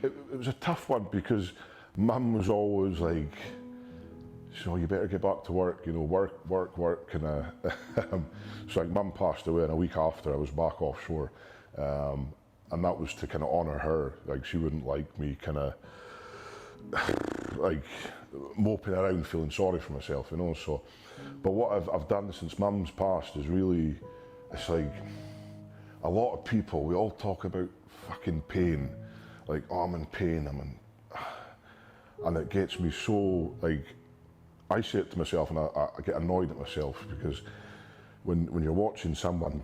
It was a tough one because Mum was always like, so you better get back to work, you know, work, and so like Mum passed away, and a week after I was back offshore, and that was to kind of honour her. Like, she wouldn't like me kind of like moping around feeling sorry for myself, you know. So, but what I've done since Mum's passed is really, it's like a lot of people, we all talk about fucking pain, like, oh, I'm in pain, and it gets me so, like, I say it to myself, and I get annoyed at myself, because when you're watching someone,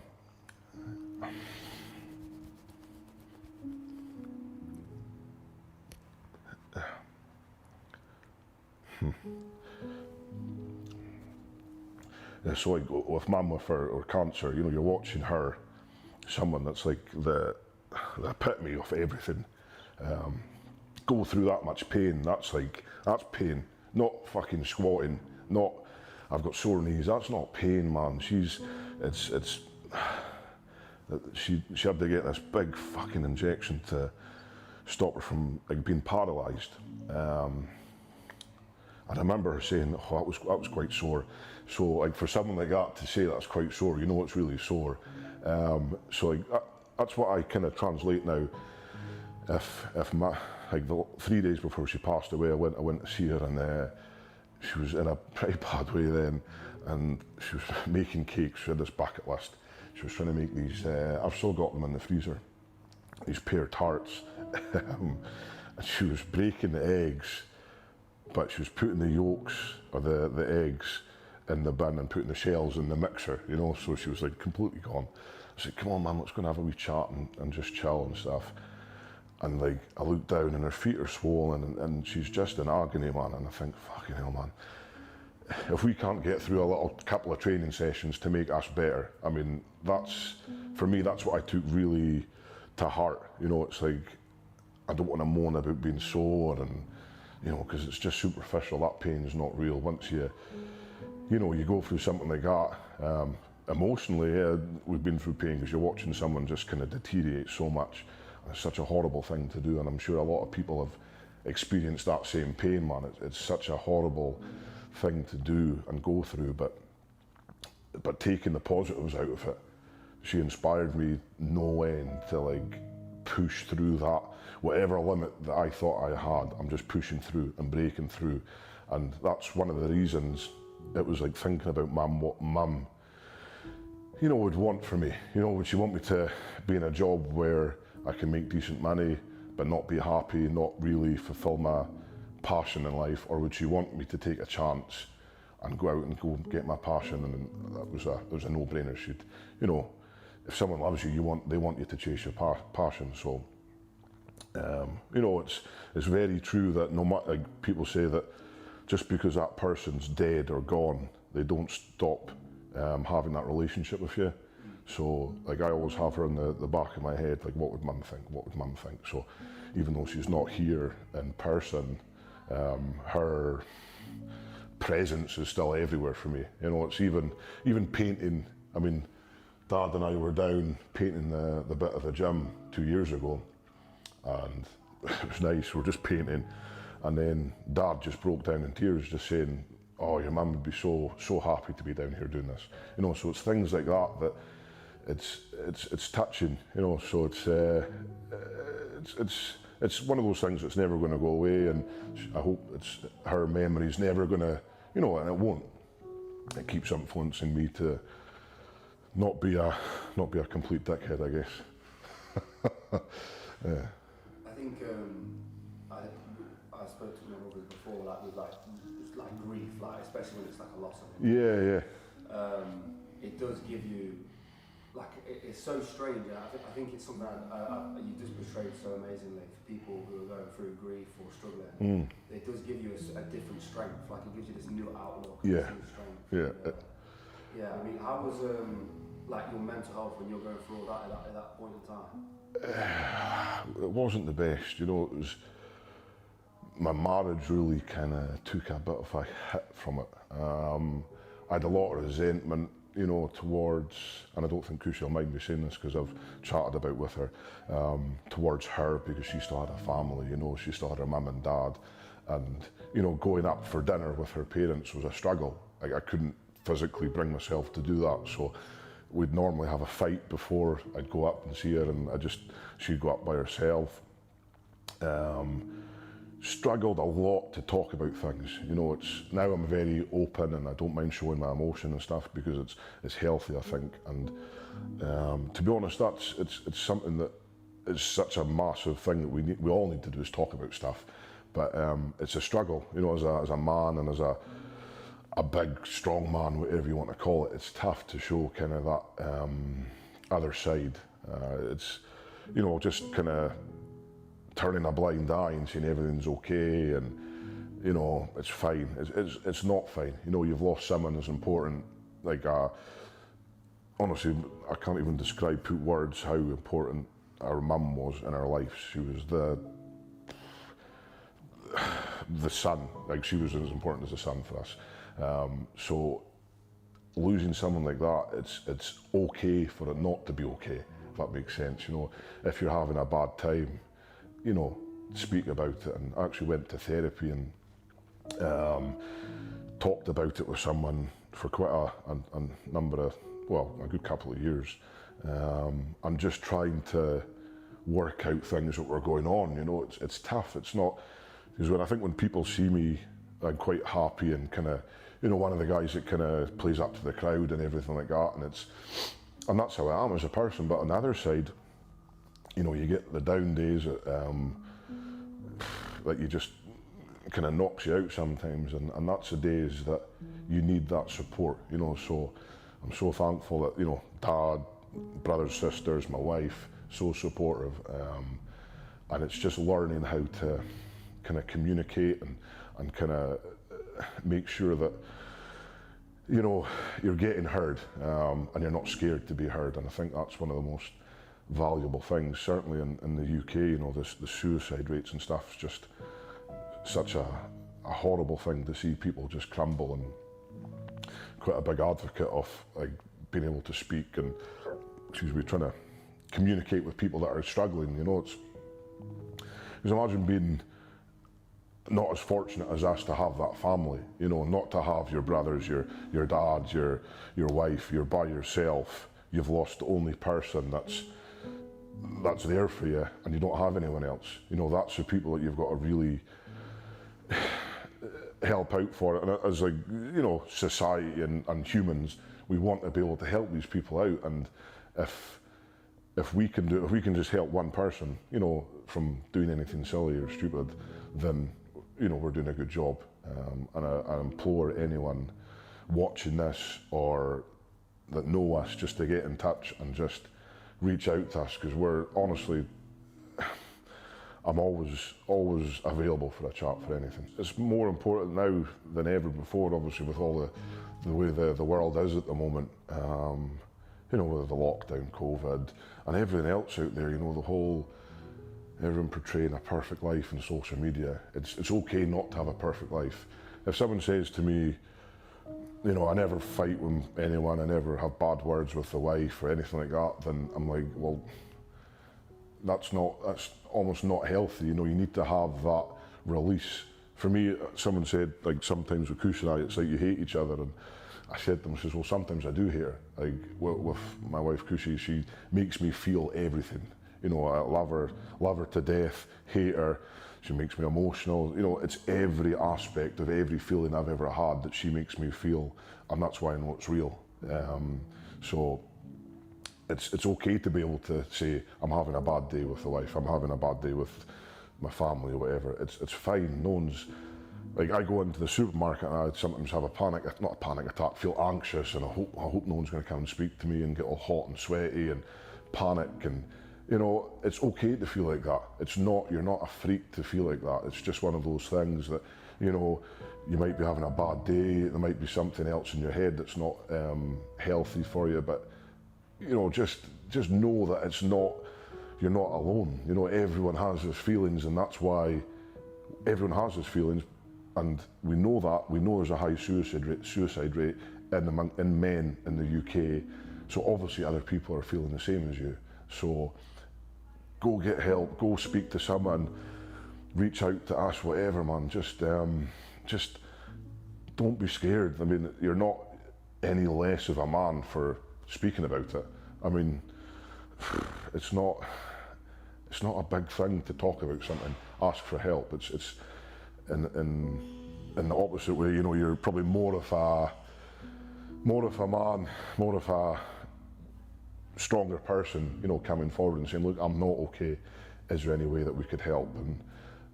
so like with Mum with her cancer, you know, you're watching her, someone that's like the epitome of everything, go through that much pain. That's pain, not fucking squatting, not I've got sore knees. That's not pain, man. She had to get this big fucking injection to stop her from like being paralysed. And I remember her saying, oh, that was quite sore. So like for someone like that to say that's quite sore, you know it's really sore. So like that's what I kind of translate now. If like the 3 days before she passed away, I went to see her, and she was in a pretty bad way then, and she was making cakes. She had this bucket list. She was trying to make these. I've still got them in the freezer. These pear tarts, and she was breaking the eggs, but she was putting the yolks or the eggs in the bin and putting the shells in the mixer, you know. So she was like completely gone. I said, come on, man, let's go and have a wee chat and just chill and stuff. And like, I look down and her feet are swollen, and she's just in agony, man. And I think, fucking hell, man, if we can't get through a little couple of training sessions to make us better, I mean, for me, that's what I took really to heart. You know, it's like, I don't want to moan about being sore, and, you know, because it's just superficial. That pain is not real. Once you know, you go through something like that, emotionally, yeah, we've been through pain, because you're watching someone just kind of deteriorate so much. It's such a horrible thing to do, and I'm sure a lot of people have experienced that same pain, man. It's such a horrible thing to do and go through, but taking the positives out of it, she inspired me no end to like push through that, whatever limit that I thought I had, I'm just pushing through and breaking through. And that's one of the reasons it was like thinking about Mum, what Mum, you know, would want for me. You know, would she want me to be in a job where I can make decent money but not be happy, not really fulfill my passion in life, or would she want me to take a chance and go out and go get my passion? And that was a no-brainer. She'd, you know, if someone loves you, they want you to chase your passion. So, you know, it's very true that no matter, like, people say that just because that person's dead or gone, they don't stop having that relationship with you. So, like, I always have her in the back of my head, like, what would Mum think? What would Mum think? So, even though she's not here in person, her presence is still everywhere for me. You know, it's even painting. I mean, Dad and I were down painting the bit of the gym 2 years ago, and it was nice. We're just painting, and then Dad just broke down in tears, just saying, "Oh, your mum would be so happy to be down here doing this." You know, so it's things like that it's touching. You know, so it's one of those things that's never going to go away, and I hope it's her memory's never going to, you know, and it won't. It keeps influencing me to not be a complete dickhead, I guess. Yeah. I think I spoke to my brother before, like with like grief, like especially when it's like a loss of it. Yeah. It does give you, like, it's so strange. I think it's something you just portrayed so amazingly for people who are going through grief or struggling. It does give you a different strength. Like, it gives you this new outlook. Yeah. This new strength. Yeah. Yeah. I mean, how was like your mental health when you're going through all that at that point in time? It wasn't the best, you know. It was, my marriage really kind of took a bit of a hit from it. I had a lot of resentment, you know, towards, and I don't think Cushy will mind me saying this because I've chatted about with her, towards her, because she still had a family, you know, she still had her mum and dad, and, you know, going up for dinner with her parents was a struggle. Like, I couldn't physically bring myself to do that, so we'd normally have a fight before I'd go up and see her, and she'd go up by herself. Struggled a lot to talk about things, you know. Now I'm very open and I don't mind showing my emotion and stuff because it's healthy, I think. And to be honest, it's something that is such a massive thing that we all need to do, is talk about stuff. But it's a struggle, you know, as a man and as a big, strong man, whatever you want to call it. It's tough to show kind of that other side. It's, you know, just kind of turning a blind eye and saying everything's okay and, you know, it's fine. It's not fine. You know, you've lost someone as important. Like, honestly, I can't even put words how important our mum was in our life. She was the sun. Like, she was as important as the sun for us. So losing someone like that, it's okay for it not to be okay, if that makes sense. You know, if you're having a bad time, you know, speak about it. And I actually went to therapy and talked about it with someone for quite a number of, well, a good couple of years. I'm just trying to work out things that were going on. You know, it's tough. It's not, because when people see me, I'm quite happy and kind of, you know, one of the guys that kind of plays up to the crowd and everything like that. And that's how I am as a person. But on the other side, you know, you get the down days that you just kind of knocks you out sometimes, and that's the days that you need that support, you know. So I'm so thankful that, you know, dad, brothers, sisters, my wife, so supportive, and it's just learning how to kind of communicate and kind of make sure that, you know, you're getting heard, and you're not scared to be heard. And I think that's one of the most valuable things, certainly in the UK. You know, the suicide rates and stuff is just such a horrible thing to see people just crumble, and quite a big advocate of, like, being able to speak and, trying to communicate with people that are struggling. You know, because imagine being not as fortunate as us to have that family, you know, not to have your brothers, your dad, your wife, you're by yourself. You've lost the only person that's there for you, and you don't have anyone else. You know, that's the people that you've got to really help out for. And as, like, you know, society and humans, we want to be able to help these people out. And if we can just help one person, you know, from doing anything silly or stupid, then, you know, we're doing a good job. And I implore anyone watching this or that know us just to get in touch and just reach out to us, because we're honestly, I'm always available for a chat for anything. It's more important now than ever before, obviously, with all the way the world is at the moment. You know, with the lockdown, COVID, and everything else out there. You know, everyone portraying a perfect life in social media. It's okay not to have a perfect life. If someone says to me, you know, I never fight with anyone, I never have bad words with the wife or anything like that, then I'm like, well, that's almost not healthy. You know, you need to have that release. For me, someone said, like, sometimes with Kush and I, it's like you hate each other, and I said to them, I says, well, sometimes I do hate her. Like, with my wife Cushy, she makes me feel everything. You know, I love her to death, hate her. She makes me emotional. You know, it's every aspect of every feeling I've ever had that she makes me feel, and that's why I know it's real. So it's okay to be able to say, I'm having a bad day with the wife, I'm having a bad day with my family or whatever. It's fine. No one's, like, I go into the supermarket and I sometimes have not a panic attack, feel anxious, and I hope no one's going to come and speak to me and get all hot and sweaty and panic. And, you know, it's okay to feel like that. You're not a freak to feel like that. It's just one of those things that, you know, you might be having a bad day, there might be something else in your head that's not healthy for you, but, you know, just know that you're not alone. You know, everyone has those feelings, and that's why everyone has those feelings, and we know that. We know there's a high suicide rate in men in the UK. So obviously other people are feeling the same as you. So go get help, go speak to someone, reach out to us, whatever, man. Just don't be scared. I mean, you're not any less of a man for speaking about it. I mean, it's not a big thing to talk about something, ask for help. It's in the opposite way, you know, you're probably more of a man, more of a stronger person, you know, coming forward and saying, look, I'm not okay, is there any way that we could help? And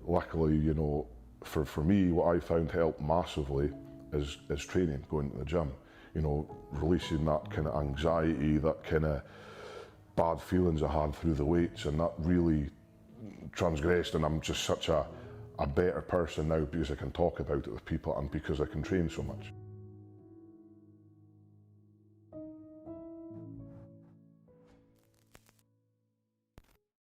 luckily, you know, for me, what I found helped massively is training, going to the gym, you know, releasing that kind of anxiety, that kind of bad feelings I had through the weights, and that really transgressed, and I'm just such a better person now because I can talk about it with people and because I can train so much.